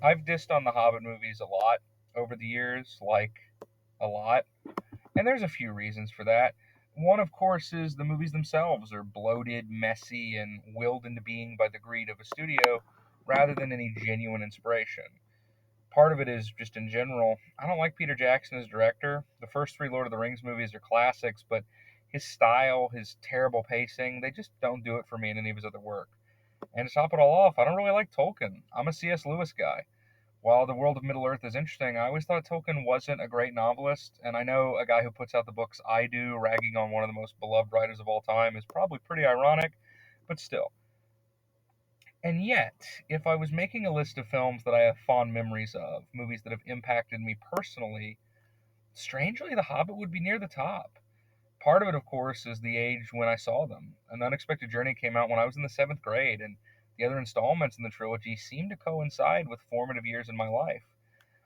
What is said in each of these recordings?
I've dissed on the Hobbit movies a lot over the years, like a lot, and there's a few reasons for that. One, of course, is the movies themselves are bloated, messy, and willed into being by the greed of a studio rather than any genuine inspiration. Part of it is just in general, I don't like Peter Jackson as director. The first three Lord of the Rings movies are classics, but his style, his terrible pacing, they just don't do it for me in any of his other work. And to top it all off, I don't really like Tolkien. I'm a C.S. Lewis guy. While the world of Middle Earth is interesting, I always thought Tolkien wasn't a great novelist, and I know a guy who puts out the books I do, ragging on one of the most beloved writers of all time, is probably pretty ironic, but still. And yet, if I was making a list of films that I have fond memories of, movies that have impacted me personally, strangely, The Hobbit would be near the top. Part of it, of course, is the age when I saw them. An Unexpected Journey came out when I was in the seventh grade, and the other installments in the trilogy seemed to coincide with formative years in my life.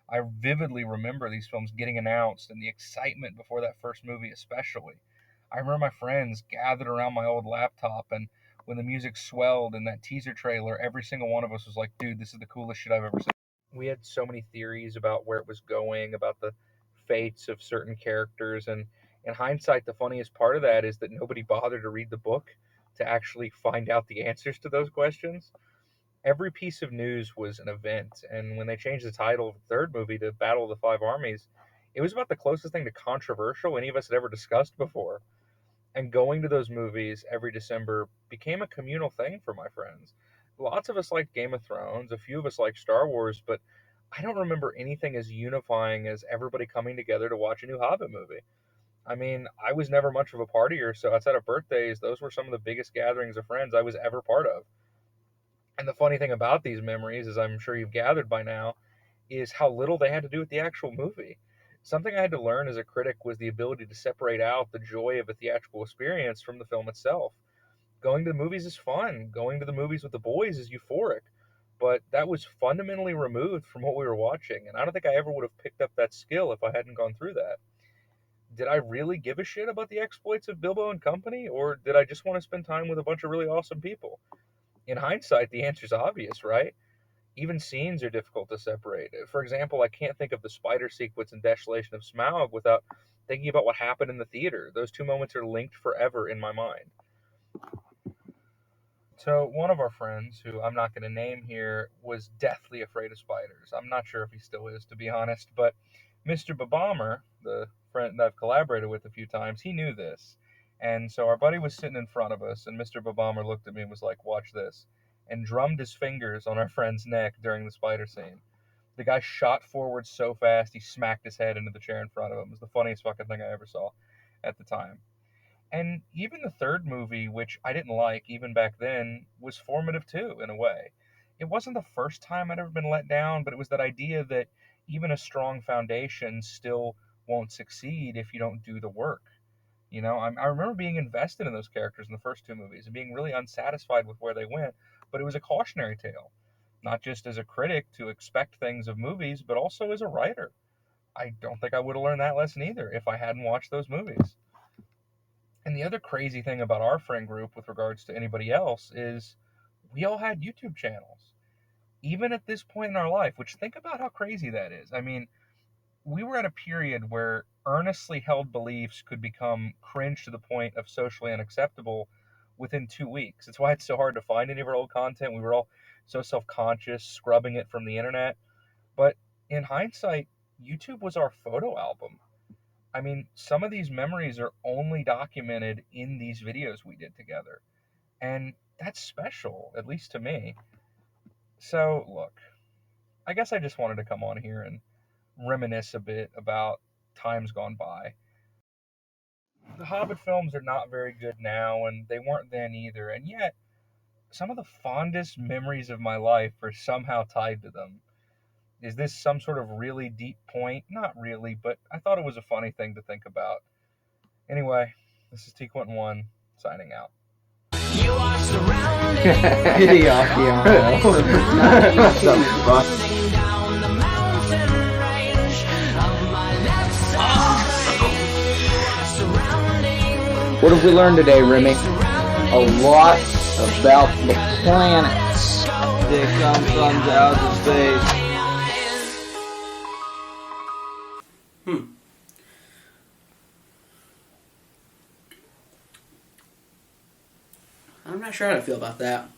I vividly remember these films getting announced and the excitement before that first movie, especially. I remember my friends gathered around my old laptop, and when the music swelled in that teaser trailer, every single one of us was like, dude, this is the coolest shit I've ever seen. We had so many theories about where it was going, about the fates of certain characters, and in hindsight, the funniest part of that is that nobody bothered to read the book to actually find out the answers to those questions. Every piece of news was an event, and when they changed the title of the third movie to Battle of the Five Armies, it was about the closest thing to controversial any of us had ever discussed before. And going to those movies every December became a communal thing for my friends. Lots of us liked Game of Thrones, a few of us liked Star Wars, but I don't remember anything as unifying as everybody coming together to watch a new Hobbit movie. I mean, I was never much of a partier, so outside of birthdays, those were some of the biggest gatherings of friends I was ever part of. And the funny thing about these memories, as I'm sure you've gathered by now, is how little they had to do with the actual movie. Something I had to learn as a critic was the ability to separate out the joy of a theatrical experience from the film itself. Going to the movies is fun. Going to the movies with the boys is euphoric. But that was fundamentally removed from what we were watching, and I don't think I ever would have picked up that skill if I hadn't gone through that. Did I really give a shit about the exploits of Bilbo and company, or did I just want to spend time with a bunch of really awesome people? In hindsight, the answer's obvious, right? Even scenes are difficult to separate. For example, I can't think of the spider sequence in Desolation of Smaug without thinking about what happened in the theater. Those two moments are linked forever in my mind. So, one of our friends, who I'm not going to name here, was deathly afraid of spiders. I'm not sure if he still is, to be honest, but Mr. Babomber, the friend that I've collaborated with a few times, he knew this. And so our buddy was sitting in front of us, and Mr. Babomber looked at me and was like, watch this, and drummed his fingers on our friend's neck during the spider scene. The guy shot forward so fast, he smacked his head into the chair in front of him. It was the funniest fucking thing I ever saw at the time. And even the third movie, which I didn't like even back then, was formative too, in a way. It wasn't the first time I'd ever been let down, but it was that idea that even a strong foundation still won't succeed if you don't do the work. I remember being invested in those characters in the first two movies and being really unsatisfied with where they went, but it was a cautionary tale, not just as a critic to expect things of movies, but also as a writer. I don't think I would have learned that lesson either if I hadn't watched those movies. And the other crazy thing about our friend group with regards to anybody else is we all had YouTube channels. Even at this point in our life, which think about how crazy that is. I mean, we were at a period where earnestly held beliefs could become cringe to the point of socially unacceptable within 2 weeks. It's why it's so hard to find any of our old content. We were all so self-conscious, scrubbing it from the internet. But in hindsight, YouTube was our photo album. I mean, some of these memories are only documented in these videos we did together. And that's special, at least to me. So, look, I guess I just wanted to come on here and reminisce a bit about times gone by. The Hobbit films are not very good now, and they weren't then either, and yet some of the fondest memories of my life are somehow tied to them. Is this some sort of really deep point? Not really, but I thought it was a funny thing to think about. Anyway, this is T Quentin 1, signing out. You are surrounded. What have we learned today, Remy? A lot about the planets. They come from outer space. I'm not sure how to feel about that.